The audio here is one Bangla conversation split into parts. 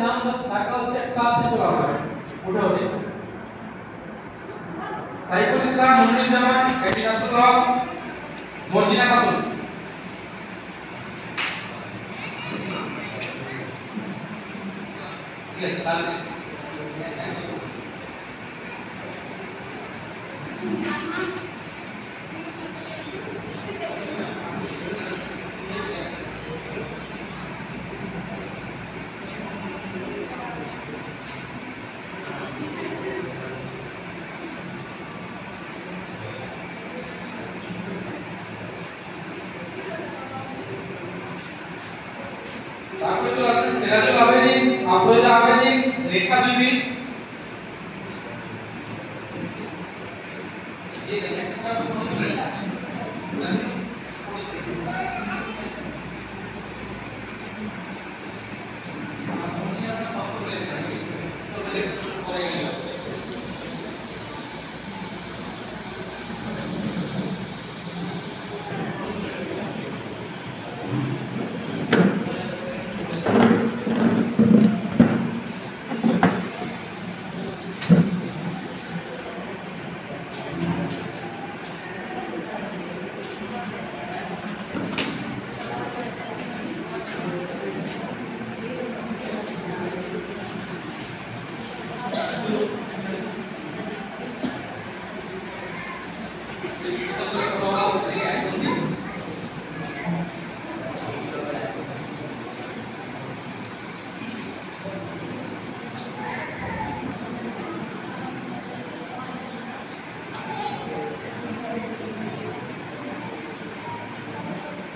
নাম টাকা হচ্ছে কাছে তোলা হবে ওটা হবে সাইফুল ইসলাম মনিরুল জামান এটিনাসুল হক মর্জিনা খাতুন ঠিক আছে তাহলে তারপরে চলে আসছে সিরাজুল আবেদিন আফরোজা আবেদিন রেখা বিবি এই একটা কোনো ছিল না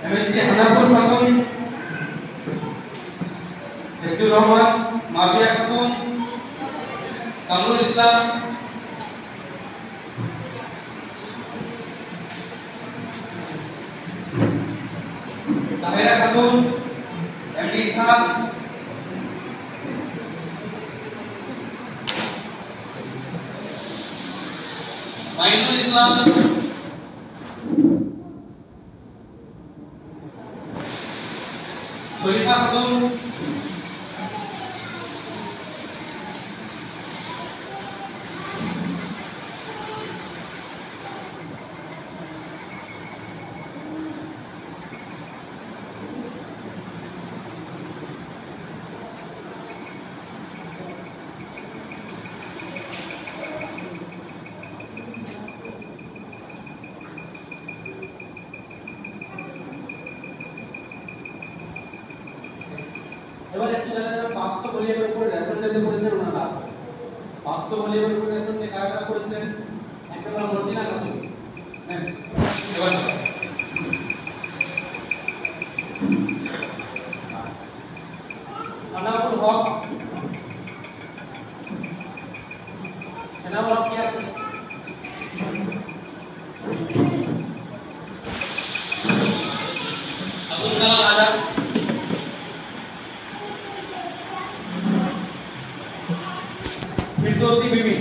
MSc হানাফুল Khatun Hifzur Rahman mafia Khatun Kamrul Islam Tahera Khatun MD Ishaq Mainul ইসলাম শরীফা খাতুন এবার একটু জানা যাবে 500 ভলিউমের উপরে রেশন দিতে পড়েছেন ওনারা 500 ভলিউমের উপরে রেশন দিয়ে কারা কারা করেছেন একটা হলো মর্জিনা খাতুন হ্যাঁ এবার আনাউল হক আনাউল হক কি আছে আব্দুল কালাম আজাদ फिरदौसी बीबी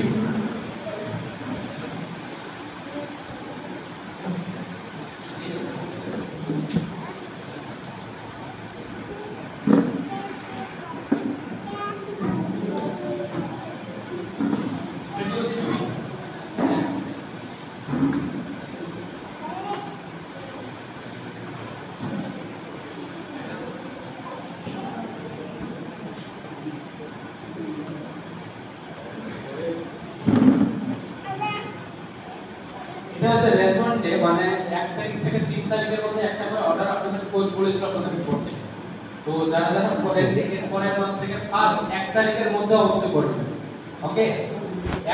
রেশন ডে মানে 1 তারিখ থেকে 3 তারিখের মধ্যে একটা করে অর্ডার আপনাদের কোচ বলেছিল আপনাদের করতে তো যারা যারা পরের মাস থেকে ফার্স্ট 1 তারিখের মধ্যে অবশ্যই করবেন ওকে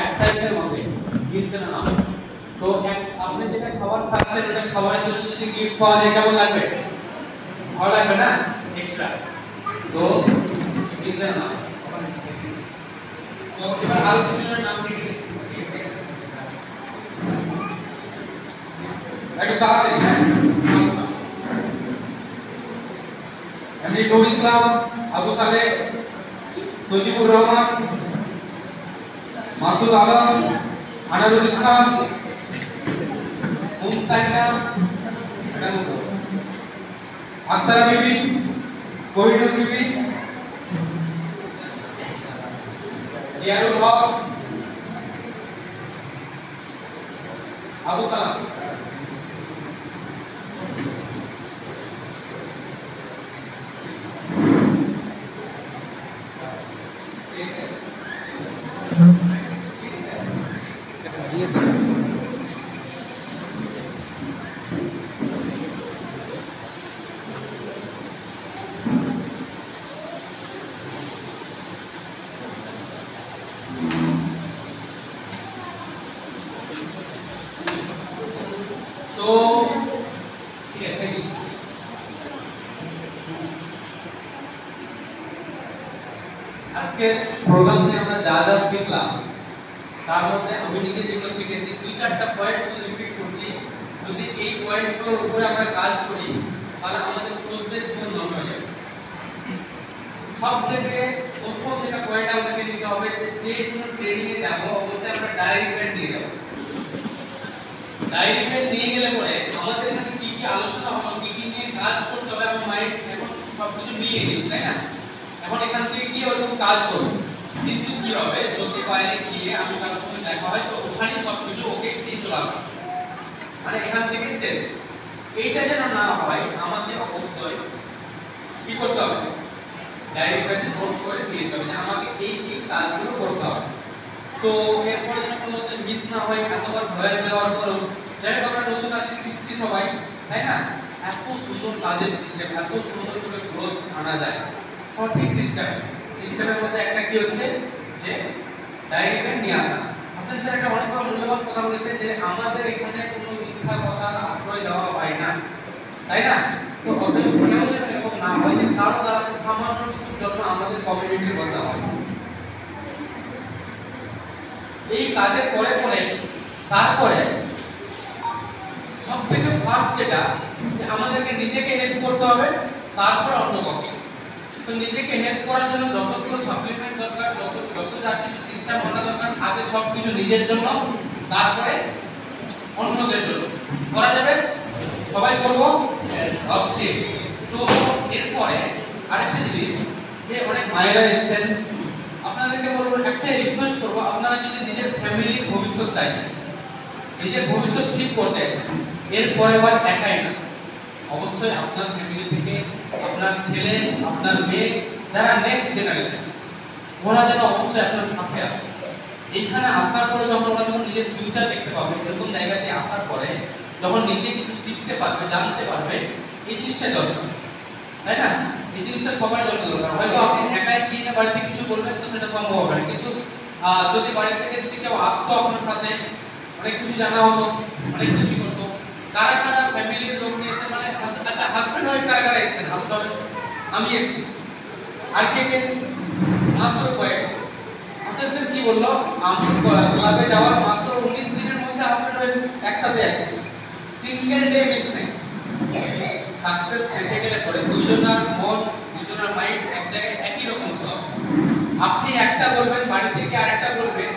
1 তারিখের মধ্যে কিনতে না তো আপনি যেটা খাবার খাচ্ছেন এটা খাবারের জন্য যদি গিফট পাওয়া যায় কেমন লাগবে ভালো লাগবে না এক্সট্রা তো কিনতে না তো এবার আলোচনার নাম লিখে দিন একটু তাড়াতাড়ি এমনি নূর ইসলাম আবু সালেহ সজিবুর রহমান মাসুদ আলম আনারুল ইসলাম মুমতাইনা আক্তারা বিবি কোহিনুর বিবি জিয়াউল হক, আবু কালাম। তো ঠিক আছে, থ্যাংক ইউ। আজকের প্রোগ্রামে আমরা যা যা শিখলাম তার মধ্যে আমি নিজে যেগুলো শিখেছি দুই চারটা পয়েন্ট শুধু রিপিট করছি। যদি এই পয়েন্টগুলোর উপরে আমরা কাজ করি তাহলে আমাদের কোর্সের জীবন ধন্য হয়ে যাবে। সব থেকে প্রথম যেটা পয়েন্ট আমাদেরকে নিতে হবে যে কোনো ট্রেনিং এ যাব অবশ্যই আমরা ডায়েরি পেন নিয়ে যাব। ডায়েরি পেন নিয়ে গেলে পরে আমাদের এখানে কি কি আলোচনা হলো, কি কি নিয়ে কাজ করতে হবে, আমি মাইন্ড এখন সবকিছু নিয়ে নিচ্ছি, তাই না? এখন এখান থেকে কি ওরকম কাজ করব, কিন্তু কি হবে যদি বাইরে গিয়ে আমি কারোর সঙ্গে দেখা হয় তো ওখানে সবকিছু ওকে দিয়ে চলে আসবে, মানে এখান থেকে শেষ। এইটা যেন না হয় আমাদের অবশ্যই কি করতে হবে, ডায়েরি পেনে নোট করে দিয়ে দিতে হবে যে আমাকে এই এই কাজগুলো করতে হবে। তো এরপরে যেন কোনো মিস না হয়, এতবার ভয়ে যাওয়ার পরেও যাই হোক আমরা নতুন কাজ শিখছি সবাই, তাই না? এত সুন্দর কাজের সিস্টেম, এত সুন্দর করে গ্রোথ আনা যায় সঠিক সিস্টেমের মধ্যে একটা কি হচ্ছে যে ডায়েরি পেন নিয়ে আসা। হাসান স্যার একটা অনেক বড় মূল্যবান কথা বলেছেন যে আমাদের এখানে কোনো মিথ্যা কথা আশ্রয় দেওয়া হয় না, তাই না? তো অতএব কেউ যেন এরকম না হয় যে কারো দ্বারা সামান্য কিছুর জন্য আমাদের কমিউনিটির কথা হয়। এই কাজের পরে পরে তারপরে সবথেকে ফার্স্ট যেটা যে আমাদেরকে নিজেকে হেল্প করতে হবে, তারপর অন্য কাউকে। তো নিজেকে হেল্প করার জন্য যতগুলো সাপ্লিমেন্ট দরকার, যত যা কিছু সিস্টেম হওয়া দরকার, আগে সবকিছু নিজের জন্য, তারপরে অন্যদের জন্য করা যাবে। সবাই করব, ওকে। তো এরপরে আরেকটা জিনিস যে অনেক মায়েরা এসেছেন, আপনাদেরকে বলবো একটা রিকোয়েস্ট করবো, আপনারা যদি নিজের ফ্যামিলির ভবিষ্যৎ চাইছেন, নিজের ভবিষ্যৎ ঠিক করতে চাইছেন, এরপরে আবার একাই না, অবশ্যই আপনার ফ্যামিলি থেকে আপনার ছেলে, আপনার মেয়ে, যারা নেক্সট জেনারেশন, ওরা যেন অবশ্যই আপনার সাথে আসে। এইখানে আসার পরে যখন ওরা যখন নিজের ফিউচার দেখতে পাবে, এরকম জায়গাতে আসার পরে যখন নিজে কিছু শিখতে পারবে, জানতে পারবে, এই জিনিসটা দরকার, তাই না? এই জিনিসটা সবার জন্য দরকার। হয়তো আপনি একাই গিয়ে বাড়িতে কিছু বলবেন তো সেটা সম্ভব হবে না, কিন্তু যদি বাড়ি থেকে যদি কেউ আসতো আপনার সাথে, অনেক কিছু জানা হতো, অনেক কিছু করতো। কারা কারা ফ্যামিলির লোক নিয়ে এসে, মানে আচ্ছা হাজবেন্ড ওয়াইফ কারা কারা এসেছেন? আমি এসেছি, আর কে কে? মাত্র কয়েক। হাসান স্যার কি বললো, আমি ক্লাবে যাওয়ার মাত্র 19 দিনের মধ্যে হাজবেন্ড ওয়াইফ একসাথে যাচ্ছি, সিঙ্গেল ডে মিস নেই। সাকসেস পেতে গেলে পরে দুইজনের মন, দুইজনের মাইন্ড এক জায়গায় একই রকম হতে হবে। আপনি একটা বলবেন বাড়ি থেকে, আরেকটা বলবেন